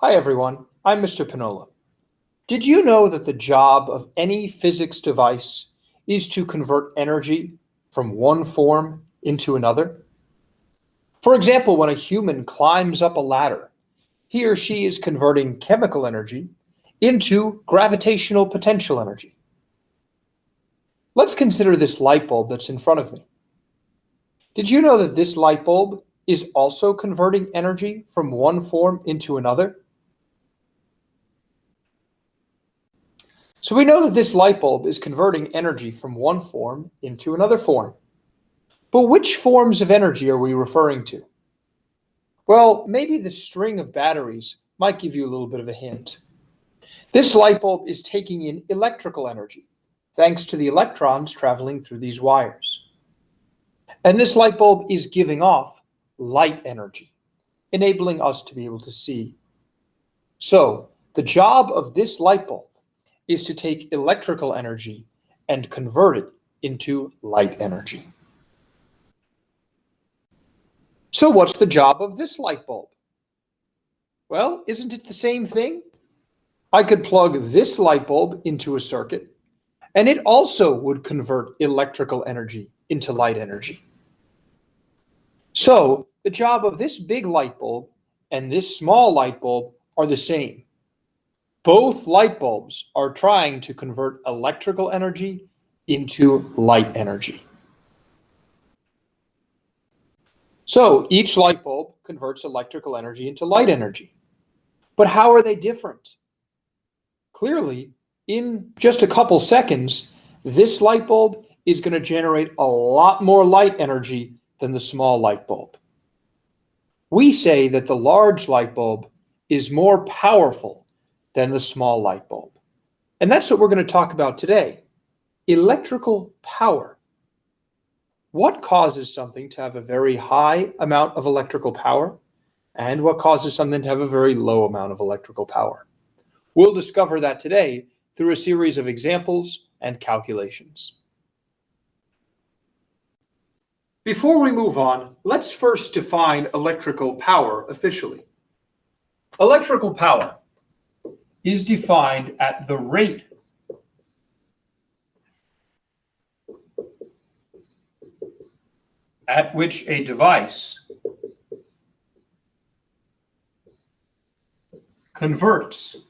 Hi everyone, I'm Mr. Pinola. Did you know that the job of any physics device is to convert energy from one form into another? For example, when a human climbs up a ladder, he or she is converting chemical energy into gravitational potential energy. Let's consider this light bulb that's in front of me. Did you know that this light bulb is also converting energy from one form into another? So we know that this light bulb is converting energy from one form into another form. But which forms of energy are we referring to? Well, maybe the string of batteries might give you a little bit of a hint. This light bulb is taking in electrical energy, thanks to the electrons traveling through these wires. And this light bulb is giving off light energy, enabling us to be able to see. So, the job of this light bulb is to take electrical energy and convert it into light energy. So what's the job of this light bulb? Well, isn't it the same thing? I could plug this light bulb into a circuit, and it also would convert electrical energy into light energy. So the job of this big light bulb and this small light bulb are the same. Both light bulbs are trying to convert electrical energy into light energy. So each light bulb converts electrical energy into light energy. But how are they different? Clearly, in just a couple seconds, this light bulb is going to generate a lot more light energy than the small light bulb. We say that the large light bulb is more powerful than the small light bulb. And that's what we're going to talk about today, electrical power. What causes something to have a very high amount of electrical power, and what causes something to have a very low amount of electrical power? We'll discover that today through a series of examples and calculations. Before we move on, let's first define electrical power officially. Electrical power is defined at the rate at which a device converts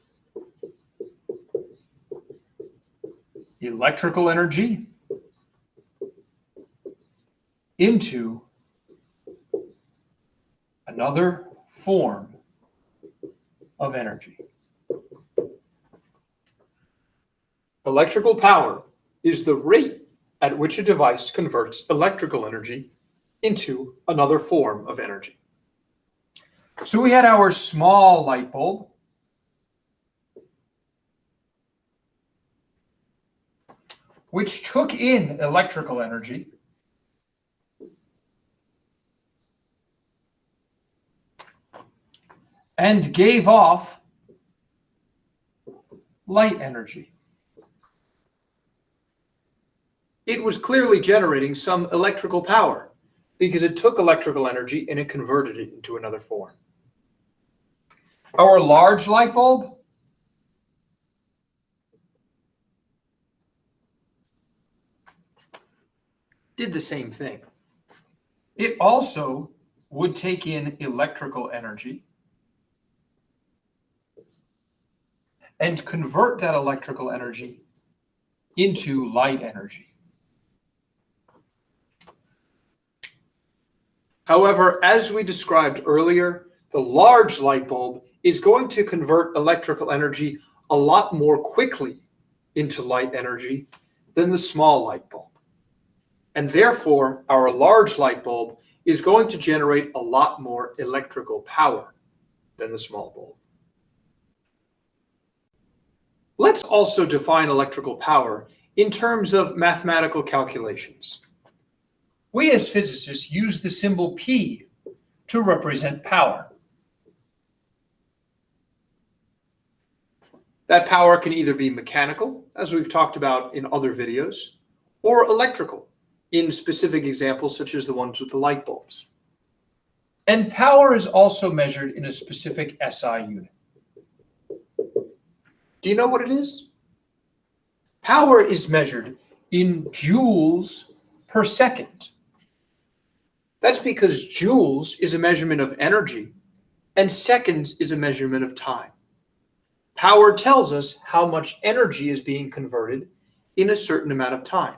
electrical energy into another form of energy. Electrical power is the rate at which a device converts electrical energy into another form of energy. So we had our small light bulb, which took in electrical energy and gave off light energy. It was clearly generating some electrical power because it took electrical energy and it converted it into another form. Our large light bulb did the same thing. It also would take in electrical energy and convert that electrical energy into light energy. However, as we described earlier, the large light bulb is going to convert electrical energy a lot more quickly into light energy than the small light bulb. And therefore, our large light bulb is going to generate a lot more electrical power than the small bulb. Let's also define electrical power in terms of mathematical calculations. We as physicists use the symbol P to represent power. That power can either be mechanical, as we've talked about in other videos, or electrical, in specific examples such as the ones with the light bulbs. And power is also measured in a specific SI unit. Do you know what it is? Power is measured in joules per second. That's because joules is a measurement of energy and seconds is a measurement of time. Power tells us how much energy is being converted in a certain amount of time,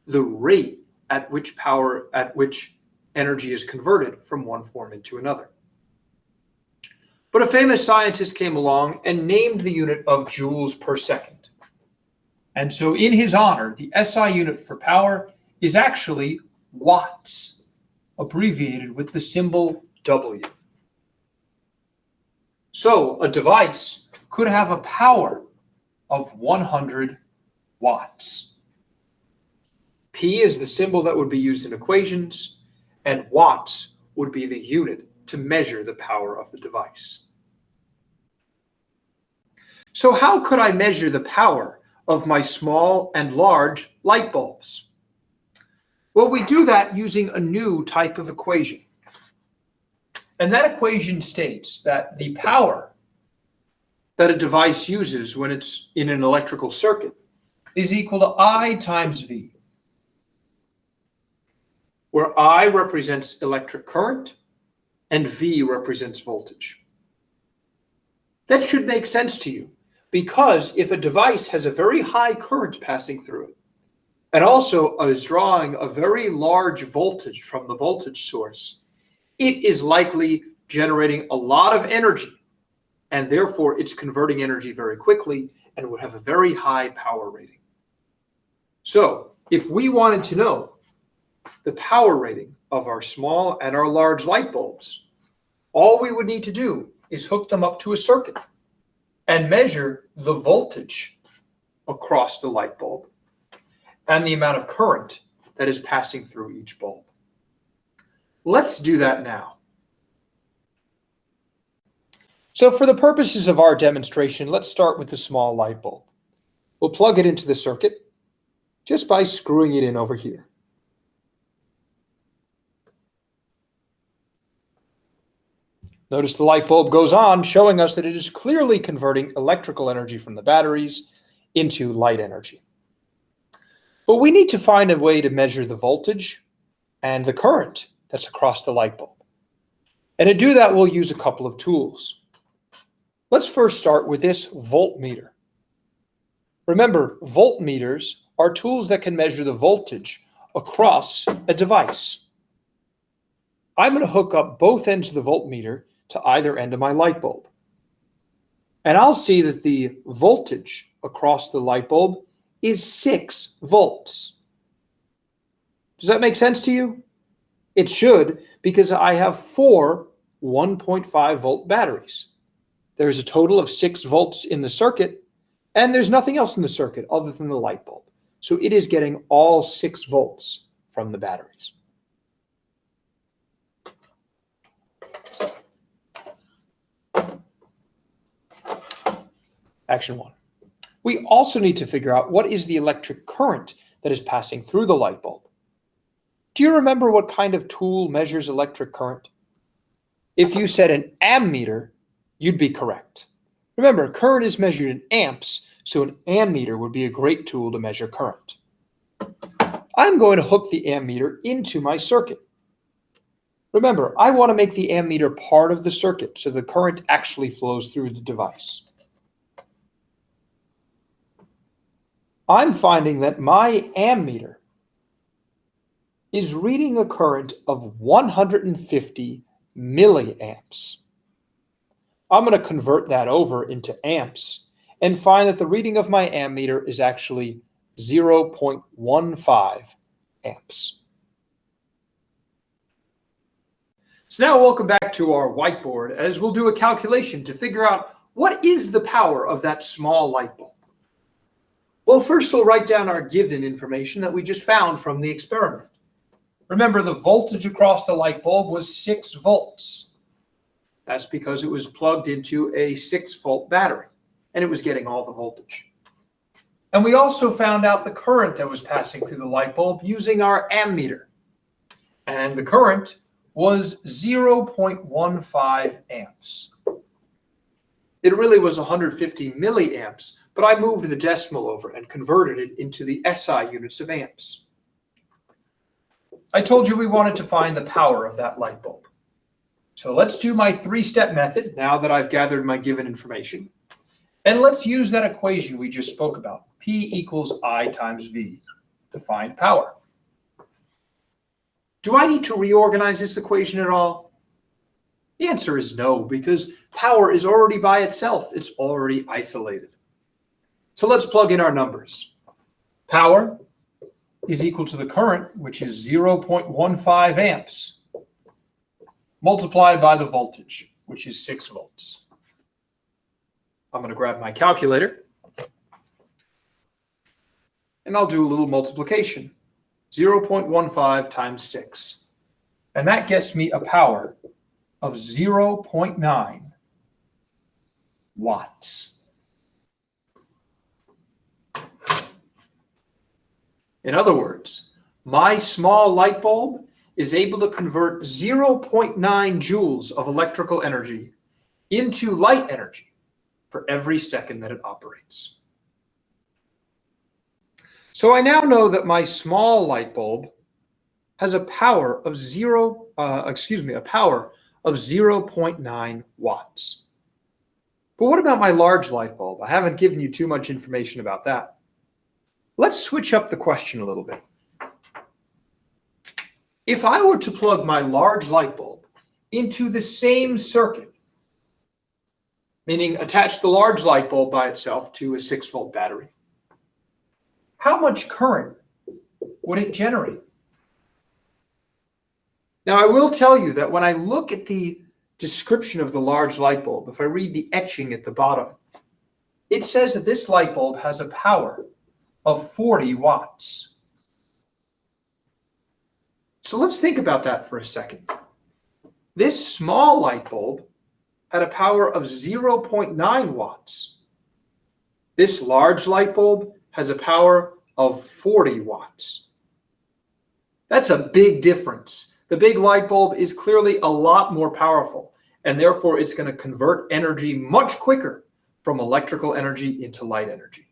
the rate at which energy is converted from one form into another. But a famous scientist came along and named the unit of joules per second. And so in his honor, the SI unit for power is actually watts, abbreviated with the symbol W. So a device could have a power of 100 watts. P is the symbol that would be used in equations, and watts would be the unit to measure the power of the device. So how could I measure the power of my small and large light bulbs? Well, we do that using a new type of equation. And that equation states that the power that a device uses when it's in an electrical circuit is equal to I times V, where I represents electric current and V represents voltage. That should make sense to you, because if a device has a very high current passing through it, and also is drawing a very large voltage from the voltage source, it is likely generating a lot of energy, and therefore it's converting energy very quickly and would have a very high power rating. So if we wanted to know the power rating of our small and our large light bulbs, all we would need to do is hook them up to a circuit and measure the voltage across the light bulb and the amount of current that is passing through each bulb. Let's do that now. So for the purposes of our demonstration, let's start with the small light bulb. We'll plug it into the circuit just by screwing it in over here. Notice the light bulb goes on, showing us that it is clearly converting electrical energy from the batteries into light energy. But we need to find a way to measure the voltage and the current that's across the light bulb. And to do that, we'll use a couple of tools. Let's first start with this voltmeter. Remember, voltmeters are tools that can measure the voltage across a device. I'm going to hook up both ends of the voltmeter to either end of my light bulb. And I'll see that the voltage across the light bulb is 6 volts. Does that make sense to you? It should, because I have 4 1.5 volt batteries. There's a total of 6 volts in the circuit, and there's nothing else in the circuit other than the light bulb. So it is getting all 6 volts from the batteries. Action 1. We also need to figure out what is the electric current that is passing through the light bulb. Do you remember what kind of tool measures electric current? If you said an ammeter, you'd be correct. Remember, current is measured in amps, so an ammeter would be a great tool to measure current. I'm going to hook the ammeter into my circuit. Remember, I want to make the ammeter part of the circuit so the current actually flows through the device. I'm finding that my ammeter is reading a current of 150 milliamps. I'm going to convert that over into amps and find that the reading of my ammeter is actually 0.15 amps. So now welcome back to our whiteboard, as we'll do a calculation to figure out what is the power of that small light bulb. Well, first we'll write down our given information that we just found from the experiment. Remember, the voltage across the light bulb was 6 volts. That's because it was plugged into a 6-volt battery, and it was getting all the voltage. And we also found out the current that was passing through the light bulb using our ammeter. And the current was 0.15 amps. It really was 150 milliamps, but I moved the decimal over and converted it into the SI units of amps. I told you we wanted to find the power of that light bulb. So let's do my three-step method now that I've gathered my given information. And let's use that equation we just spoke about, P equals I times V, to find power. Do I need to reorganize this equation at all? The answer is no, because power is already by itself. It's already isolated. So let's plug in our numbers. Power is equal to the current, which is 0.15 amps, multiplied by the voltage, which is 6 volts. I'm going to grab my calculator, and I'll do a little multiplication. 0.15 times 6. And that gets me a power of 0.9 watts. In other words, my small light bulb is able to convert 0.9 joules of electrical energy into light energy for every second that it operates. So I now know that my small light bulb has a power of 0.9 watts. But what about my large light bulb? I haven't given you too much information about that. Let's switch up the question a little bit. If I were to plug my large light bulb into the same circuit, meaning attach the large light bulb by itself to a 6-volt battery, how much current would it generate? Now, I will tell you that when I look at the description of the large light bulb, if I read the etching at the bottom, it says that this light bulb has a power of 40 watts. So let's think about that for a second. This small light bulb had a power of 0.9 watts. This large light bulb has a power of 40 watts. That's a big difference. The big light bulb is clearly a lot more powerful, and therefore it's going to convert energy much quicker from electrical energy into light energy.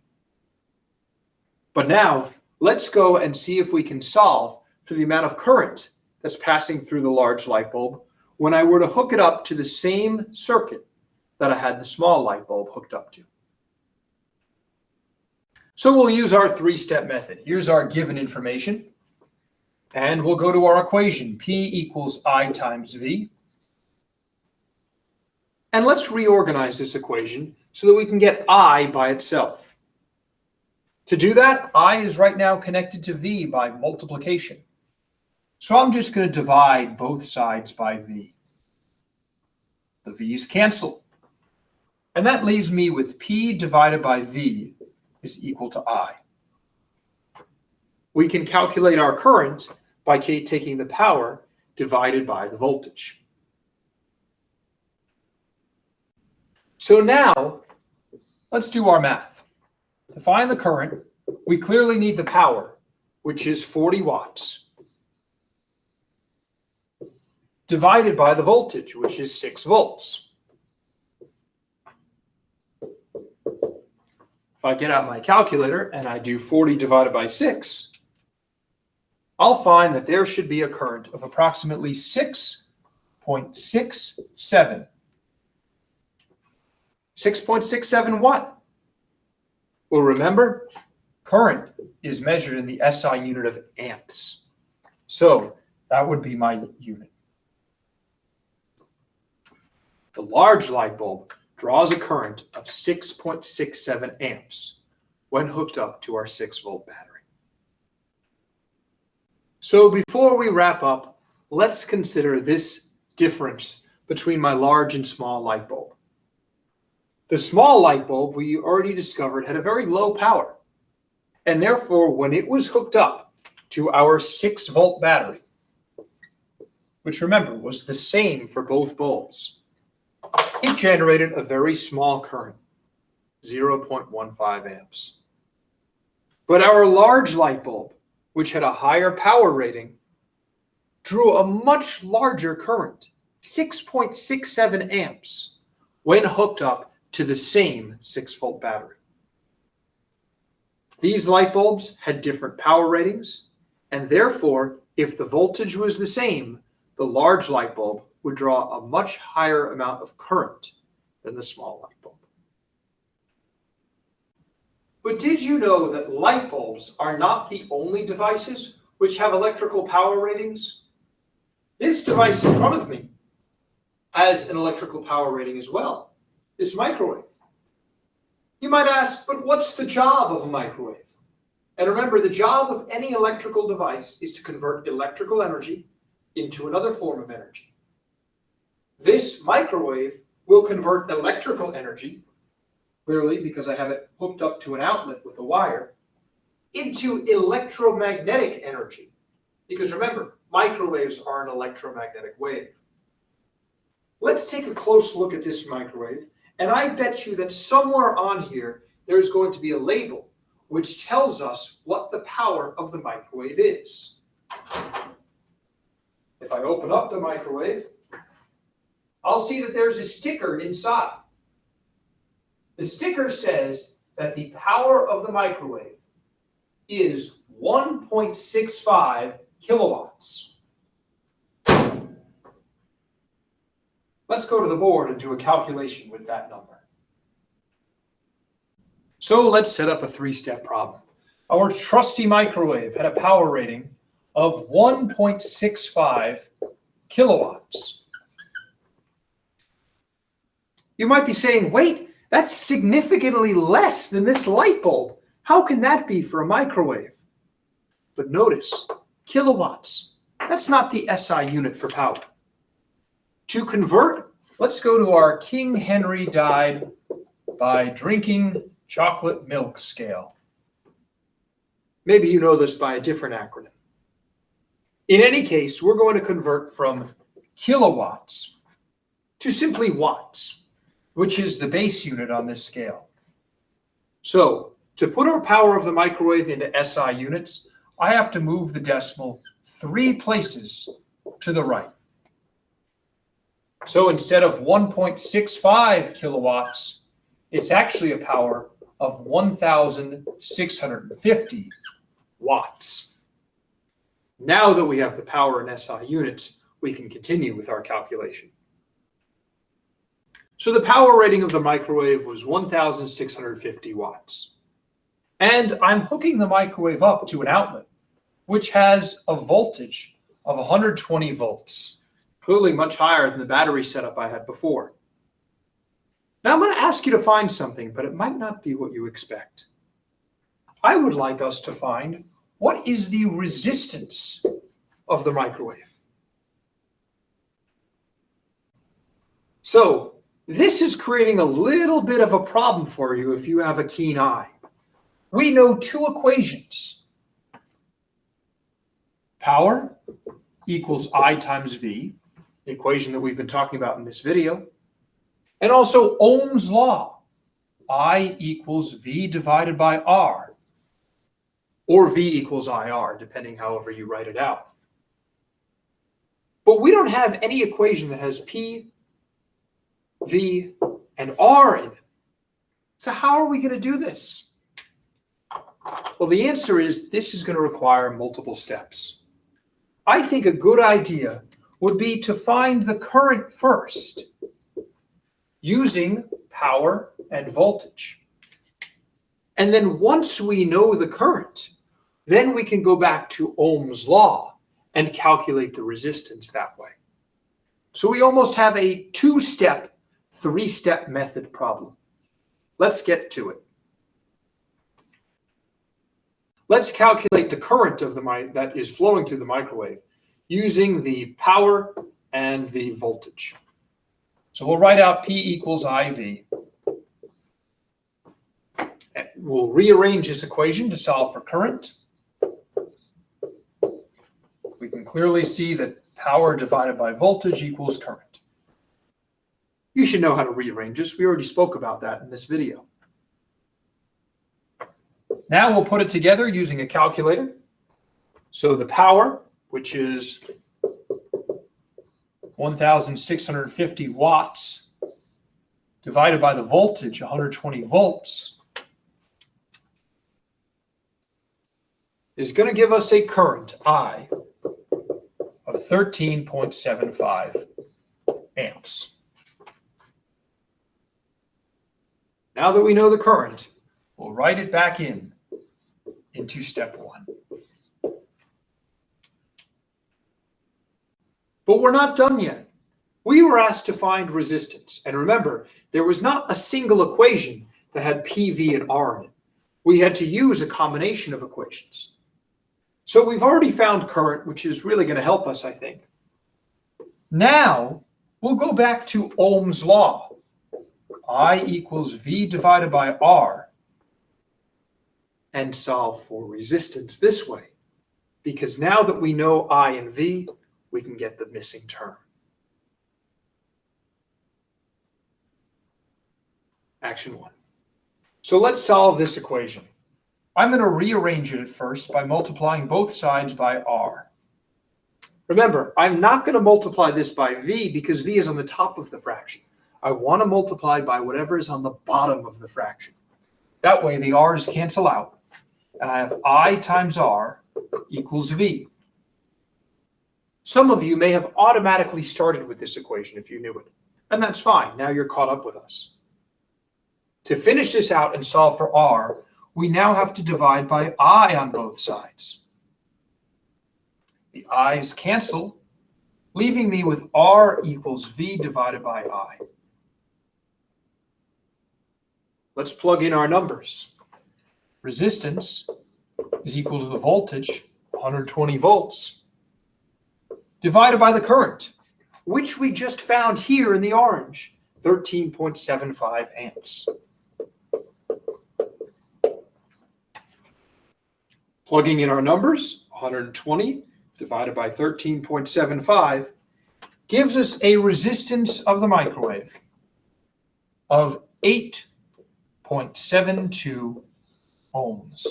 But now, let's go and see if we can solve for the amount of current that's passing through the large light bulb when I were to hook it up to the same circuit that I had the small light bulb hooked up to. So we'll use our three-step method. Here's our given information, and we'll go to our equation, P equals I times V. And let's reorganize this equation so that we can get I by itself. To do that, I is right now connected to V by multiplication. So I'm just going to divide both sides by V. The V's cancel. And that leaves me with P divided by V is equal to I. We can calculate our current by taking the power divided by the voltage. So now, let's do our math. To find the current, we clearly need the power, which is 40 watts, divided by the voltage, which is 6 volts. If I get out my calculator and I do 40 divided by 6, I'll find that there should be a current of approximately 6.67. 6.67 what? Well, remember, current is measured in the SI unit of amps. So that would be my unit. The large light bulb draws a current of 6.67 amps when hooked up to our 6-volt battery. So before we wrap up, let's consider this difference between my large and small light bulb. The small light bulb, we already discovered, had a very low power. And therefore, when it was hooked up to our 6-volt battery, which remember was the same for both bulbs, it generated a very small current, 0.15 amps. But our large light bulb, which had a higher power rating, drew a much larger current, 6.67 amps, when hooked up to the same 6-volt battery. These light bulbs had different power ratings, and therefore, if the voltage was the same, the large light bulb would draw a much higher amount of current than the small light bulb. But did you know that light bulbs are not the only devices which have electrical power ratings? This device in front of me has an electrical power rating as well, this microwave. You might ask, but what's the job of a microwave? And remember, the job of any electrical device is to convert electrical energy into another form of energy. This microwave will convert electrical energy, clearly because I have it hooked up to an outlet with a wire, into electromagnetic energy. Because remember, microwaves are an electromagnetic wave. Let's take a close look at this microwave, and I bet you that somewhere on here there's going to be a label which tells us what the power of the microwave is. If I open up the microwave, I'll see that there's a sticker inside. The sticker says that the power of the microwave is 1.65 kilowatts. Let's go to the board and do a calculation with that number. So let's set up a three-step problem. Our trusty microwave had a power rating of 1.65 kilowatts. You might be saying, wait, that's significantly less than this light bulb. How can that be for a microwave? But notice, kilowatts, that's not the SI unit for power. To convert, let's go to our King Henry died by drinking chocolate milk scale. Maybe you know this by a different acronym. In any case, we're going to convert from kilowatts to simply watts, which is the base unit on this scale. So, to put our power of the microwave into SI units, I have to move the decimal 3 places to the right. So instead of 1.65 kilowatts, it's actually a power of 1,650 watts. Now that we have the power in SI units, we can continue with our calculation. So the power rating of the microwave was 1,650 watts. And I'm hooking the microwave up to an outlet, which has a voltage of 120 volts, clearly much higher than the battery setup I had before. Now I'm going to ask you to find something, but it might not be what you expect. I would like us to find what is the resistance of the microwave. So this is creating a little bit of a problem for you if you have a keen eye. We know 2 equations. Power equals I times V, the equation that we've been talking about in this video. And also Ohm's law, I equals V divided by R, or V equals IR, depending however you write it out. But we don't have any equation that has P, V, and R in it. So how are we going to do this? Well, the answer is this is going to require multiple steps. I think a good idea would be to find the current first, using power and voltage. And then once we know the current, then we can go back to Ohm's law and calculate the resistance that way. So we almost have a 2-step, 3-step method problem. Let's get to it. Let's calculate the current of that is flowing through the microwave using the power and the voltage. So we'll write out P equals IV. We'll rearrange this equation to solve for current. We can clearly see that power divided by voltage equals current. You should know how to rearrange this. We already spoke about that in this video. Now we'll put it together using a calculator. So the power, which is 1,650 watts, divided by the voltage, 120 volts, is going to give us a current I of 13.75 amps. Now that we know the current, we'll write it back into step 1. But we're not done yet. We were asked to find resistance. And remember, there was not a single equation that had P, V, and R in it. We had to use a combination of equations. So we've already found current, which is really going to help us, I think. Now, we'll go back to Ohm's law. I equals V divided by R, and solve for resistance this way. Because now that we know I and V, we can get the missing term. Action 1. So let's solve this equation. I'm going to rearrange it at first by multiplying both sides by R. Remember, I'm not going to multiply this by V because V is on the top of the fraction. I want to multiply by whatever is on the bottom of the fraction. That way the R's cancel out, and I have I times R equals V. Some of you may have automatically started with this equation if you knew it, and that's fine. Now you're caught up with us. To finish this out and solve for R, we now have to divide by I on both sides. The I's cancel, leaving me with R equals V divided by I. Let's plug in our numbers. Resistance is equal to the voltage, 120 volts, divided by the current, which we just found here in the orange, 13.75 amps. Plugging in our numbers, 120 divided by 13.75 gives us a resistance of the microwave of 8.72 ohms.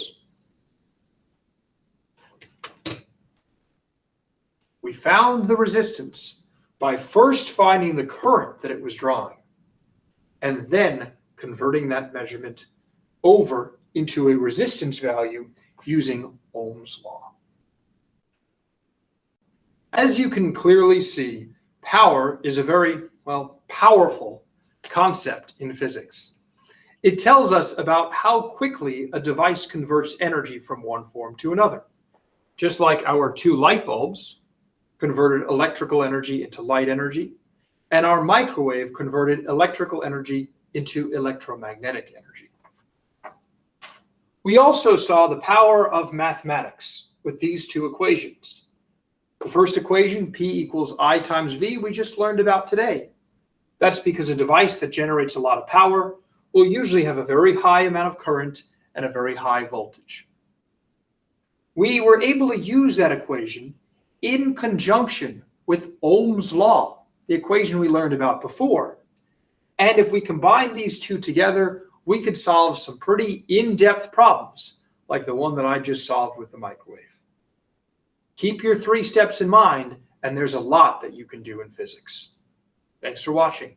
We found the resistance by first finding the current that it was drawing and then converting that measurement over into a resistance value using Ohm's law. As you can clearly see, power is a very, powerful concept in physics. It tells us about how quickly a device converts energy from one form to another. Just like our 2 light bulbs converted electrical energy into light energy, and our microwave converted electrical energy into electromagnetic energy. We also saw the power of mathematics with these 2 equations. The first equation, P equals I times V, we just learned about today. That's because a device that generates a lot of power will usually have a very high amount of current and a very high voltage. We were able to use that equation in conjunction with Ohm's law, the equation we learned about before. And if we combine these 2 together, we could solve some pretty in-depth problems, like the one that I just solved with the microwave. Keep your 3 steps in mind, and there's a lot that you can do in physics. Thanks for watching.